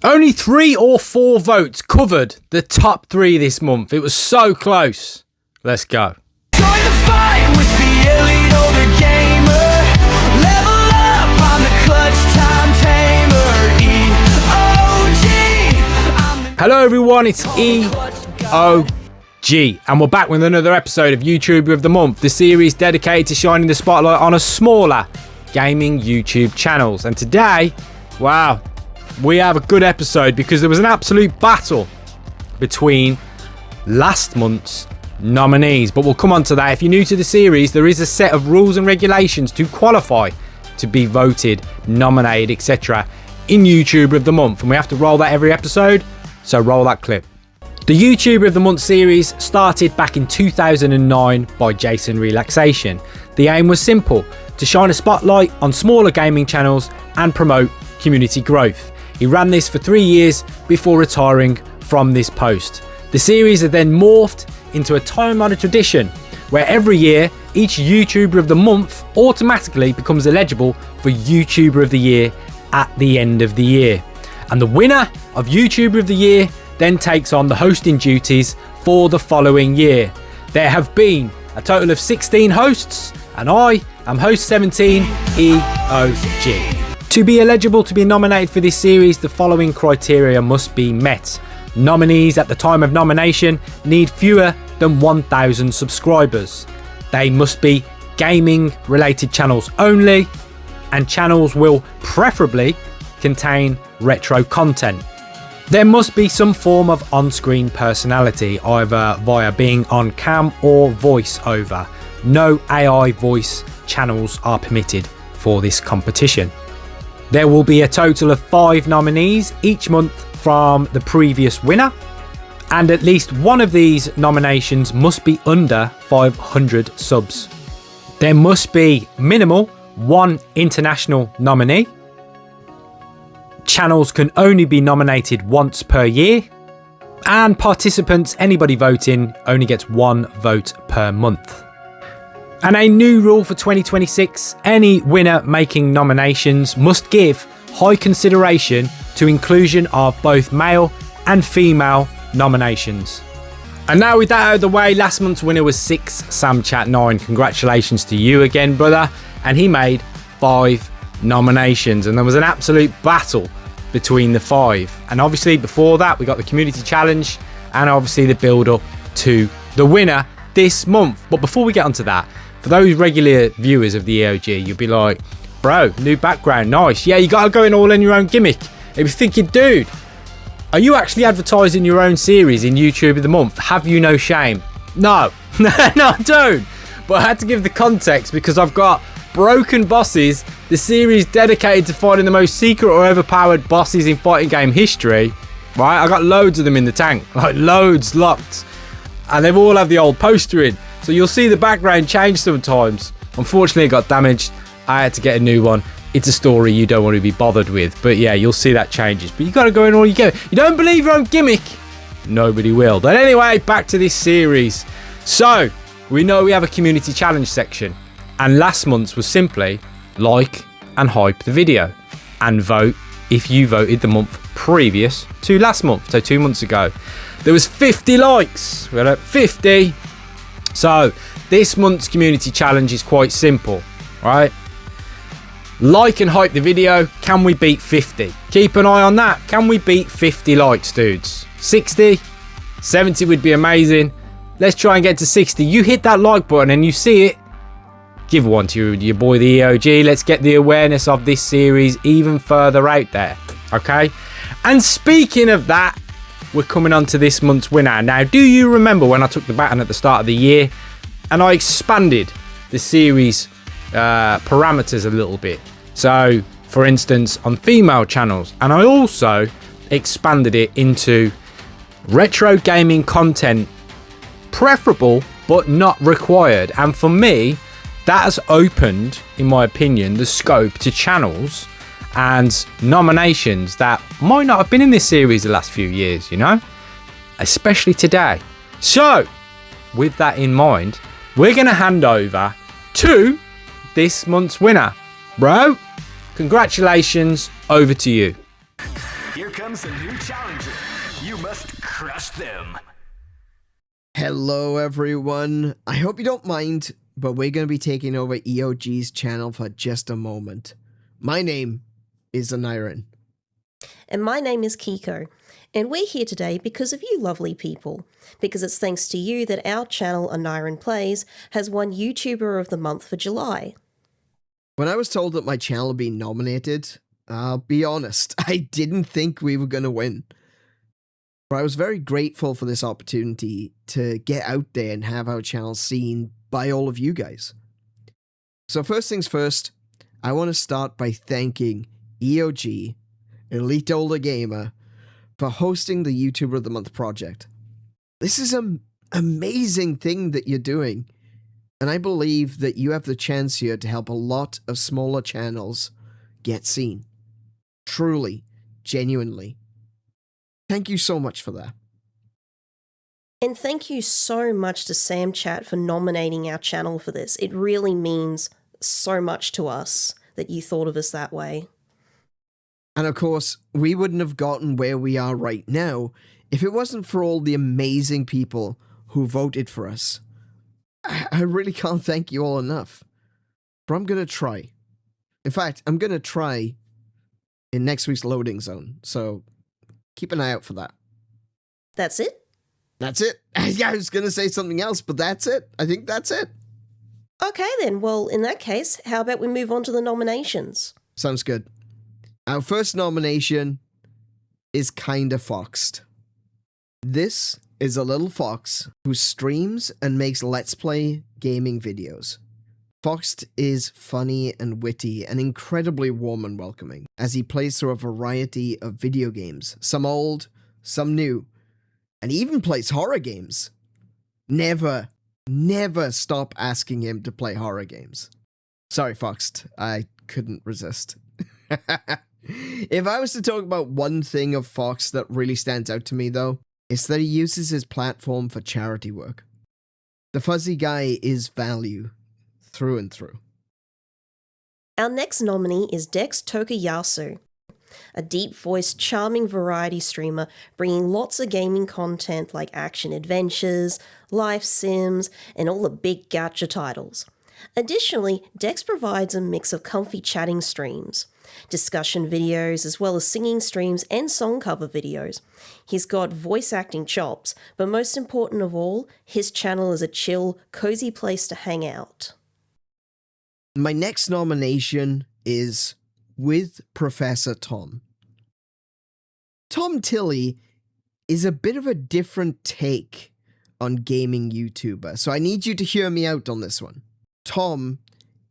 Only 3 or 4 votes covered the top 3 this month. It was so close. Let's go. Join the fight with the elite older gamer. Level up on the clutch time tamer. EOG. Hello everyone, it's EOG, and we're back with another episode of YouTuber of the Month, the series dedicated to shining the spotlight on a smaller gaming YouTube channels. And today, wow, we have a good episode because there was an absolute battle between last month's nominees. But we'll come on to that. If you're new to the series, there is a set of rules and regulations to qualify to be voted, nominated, etc. in YouTuber of the Month. And we have to roll that every episode, so roll that clip. The YouTuber of the Month series started back in 2009 by Jason Relaxation. The aim was simple, to shine a spotlight on smaller gaming channels and promote community growth. He ran this for 3 years before retiring from this post. The series had then morphed into a time-honored tradition where every year each YouTuber of the Month automatically becomes eligible for YouTuber of the Year at the end of the year. And the winner of YouTuber of the Year then takes on the hosting duties for the following year. There have been a total of 16 hosts, and I am host 17, EOG. To be eligible to be nominated for this series, the following criteria must be met. Nominees at the time of nomination need fewer than 1,000 subscribers. They must be gaming related channels only, and channels will preferably contain retro content. There must be some form of on-screen personality, either via being on cam or voice over. No AI voice channels are permitted for this competition. There will be a total of 5 nominees each month from the previous winner, and at least one of these nominations must be under 500 subs. There must be minimal 1 international nominee. Channels can only be nominated once per year, and participants, anybody voting, only gets 1 vote per month. And a new rule for 2026, any winner making nominations must give high consideration to inclusion of both male and female nominations. And now with that out of the way, last month's winner was 6SamChat9. Congratulations to you again, brother. And he made 5 nominations, and there was an absolute battle between the 5. And obviously before that, we got the community challenge and obviously the build up to the winner this month. But before we get onto that, for those regular viewers of the EOG, you'll be like, bro, new background, nice. Yeah, you gotta go in all in your own gimmick. If you're thinking, dude, are you actually advertising your own series in YouTube of the Month? Have you no shame? No, no, I don't. But I had to give the context because I've got Broken Bosses, the series dedicated to finding the most secret or overpowered bosses in fighting game history. Right, I got loads of them in the tank, like loads locked, and they've all have the old poster in. So you'll see the background change sometimes. Unfortunately, it got damaged. I had to get a new one. It's a story you don't want to be bothered with. But yeah, you'll see that changes. But you got to go in all you get. You don't believe your own gimmick? Nobody will. But anyway, back to this series. So, we know we have a community challenge section. And last month's was simply like and hype the video. And vote if you voted the month previous to last month. So 2 months ago. There was 50 likes. We're at 50. So this month's community challenge is quite simple, right? Like and hype the video. Can we beat 50? Keep an eye on that. Can we beat 50 likes, dudes? 60, 70 would be amazing. Let's try and get to 60. You hit that like button and you see it, give one to your boy the EOG. Let's get the awareness of this series even further out there, okay? And speaking of that, we're coming on to this month's winner. Now, do you remember when I took the baton at the start of the year and I expanded the series parameters a little bit? So, for instance, on female channels, and I also expanded it into retro gaming content, preferable but not required. And for me, that has opened, in my opinion, the scope to channels and nominations that might not have been in this series the last few years, you know, especially today. So with that in mind, we're going to hand over to this month's winner. Bro, congratulations, over to you. Your comes a new challenger. You must crush them. Hello everyone, I hope you don't mind, but we're going to be taking over EOG's channel for just a moment. My name is Aniran. And my name is Kiko, and we're here today because of you lovely people, because it's thanks to you that our channel, Aniran Plays, has won YouTuber of the Month for July. When I was told that my channel would be nominated, I'll be honest, I didn't think we were going to win. But I was very grateful for this opportunity to get out there and have our channel seen by all of you guys. So first things first, I want to start by thanking EOG, Elite Older Gamer, for hosting the YouTuber of the Month project. This is an amazing thing that you're doing, and I believe that you have the chance here to help a lot of smaller channels get seen. Truly, genuinely. Thank you so much for that. And thank you so much to Sam Chat for nominating our channel for this. It really means so much to us that you thought of us that way. And of course, we wouldn't have gotten where we are right now if it wasn't for all the amazing people who voted for us. I really can't thank you all enough. But I'm going to try. In fact, I'm going to try in next week's loading zone. So keep an eye out for that. That's it? That's it. Yeah, I was going to say something else, but that's it. I think that's it. Okay then, well in that case, how about we move on to the nominations? Sounds good. Our first nomination is Kinda Foxed. This is a little fox who streams and makes Let's Play gaming videos. Foxed is funny and witty and incredibly warm and welcoming as he plays through a variety of video games, some old, some new, and even plays horror games. Never stop asking him to play horror games. Sorry, Foxed, I couldn't resist. If I was to talk about one thing of Fox that really stands out to me though, it's that he uses his platform for charity work. The fuzzy guy is value. Through and through. Our next nominee is Dex Tokuyasu, a deep-voiced, charming variety streamer bringing lots of gaming content like action adventures, life sims, and all the big gacha titles. Additionally, Dex provides a mix of comfy chatting streams, discussion videos, as well as singing streams and song cover videos. He's got voice acting chops, but most important of all, his channel is a chill, cozy place to hang out. My next nomination is With Professor Tom. Tom Tilley is a bit of a different take on gaming YouTuber, so I need you to hear me out on this one. Tom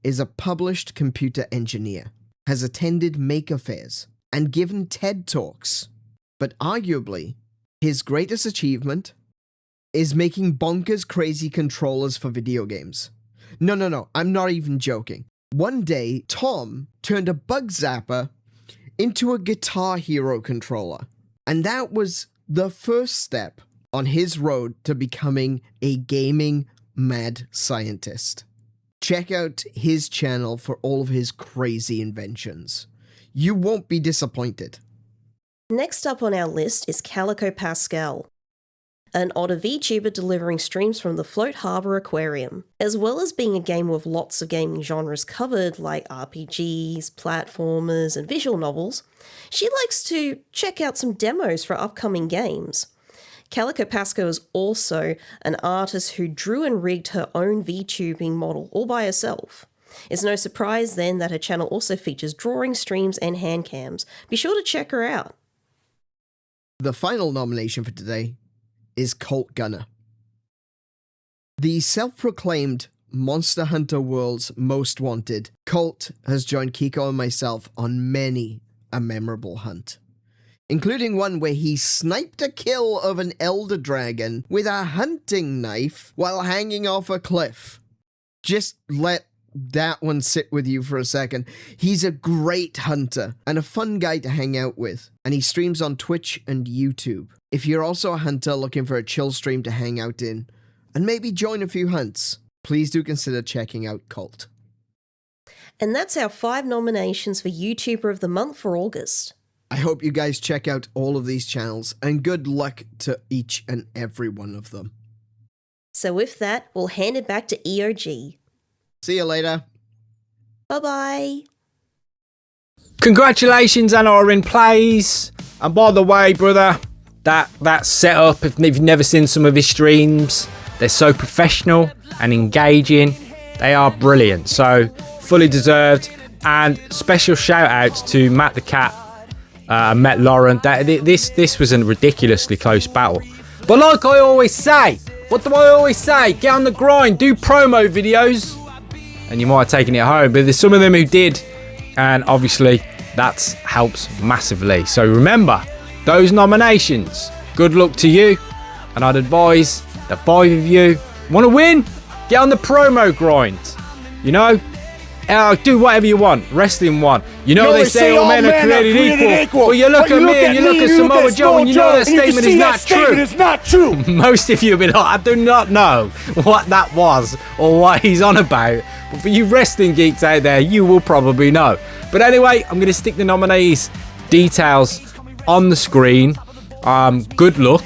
is a published computer engineer, has attended Maker Fairs, and given TED Talks, but arguably, his greatest achievement is making bonkers crazy controllers for video games. No, I'm not even joking. One day, Tom turned a bug zapper into a Guitar Hero controller. And that was the first step on his road to becoming a gaming mad scientist. Check out his channel for all of his crazy inventions. You won't be disappointed. Next up on our list is Calico Pascal, an otter VTuber delivering streams from the Float Harbour Aquarium. As well as being a gamer with lots of gaming genres covered like RPGs, platformers, and visual novels, she likes to check out some demos for upcoming games. Calico Pascal is also an artist who drew and rigged her own VTubing model all by herself. It's no surprise then that her channel also features drawing streams and hand cams. Be sure to check her out. The final nomination for today is Colt Gunner. The self-proclaimed Monster Hunter World's Most Wanted, Colt has joined Kiko and myself on many a memorable hunt, including one where he sniped a kill of an elder dragon with a hunting knife while hanging off a cliff. Just let that one sit with you for a second. He's a great hunter and a fun guy to hang out with, and he streams on Twitch and YouTube. If you're also a hunter looking for a chill stream to hang out in, and maybe join a few hunts, please do consider checking out Colt. And that's our 5 nominations for YouTuber of the Month for August. I hope you guys check out all of these channels, and good luck to each and every one of them. So with that, we'll hand it back to EOG. See you later. Bye-bye. Congratulations, Anna are in plays. And by the way, brother, that setup, if you've never seen some of his streams, they're so professional and engaging. They are brilliant. So fully deserved. And special shout outs to Matt the Cat, Matt Lauren. This was a ridiculously close battle. But like I always say, what do I always say? Get on the grind, do promo videos. And you might have taken it home, but there's some of them who did. And obviously, that helps massively. So remember, those nominations, good luck to you. And I'd advise the 5 of you want to win, get on the promo grind. You know, do whatever you want. Wrestling one. You know, they say all men are created equal. But you look at me and you look at Samoa Joe and you know that statement is not true. Most of you will be like, I do not know what that was or what he's on about. But for you wrestling geeks out there, you will probably know. But anyway, I'm going to stick the nominees' details on the screen. Good luck.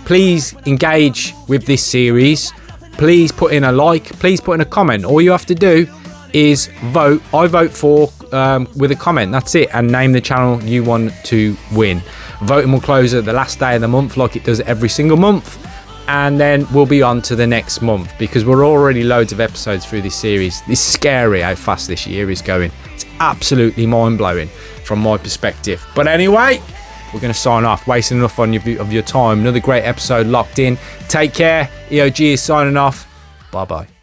Please engage with this series. Please put in a like. Please put in a comment. All you have to do is vote. I vote for with a comment. That's it. And name the channel you want to win. Voting will close at the last day of the month like it does every single month. And then we'll be on to the next month because we're already loads of episodes through this series. It's scary how fast this year is going. It's absolutely mind-blowing from my perspective. But anyway, we're going to sign off. Wasting enough of your time. Another great episode locked in. Take care. EOG is signing off. Bye-bye.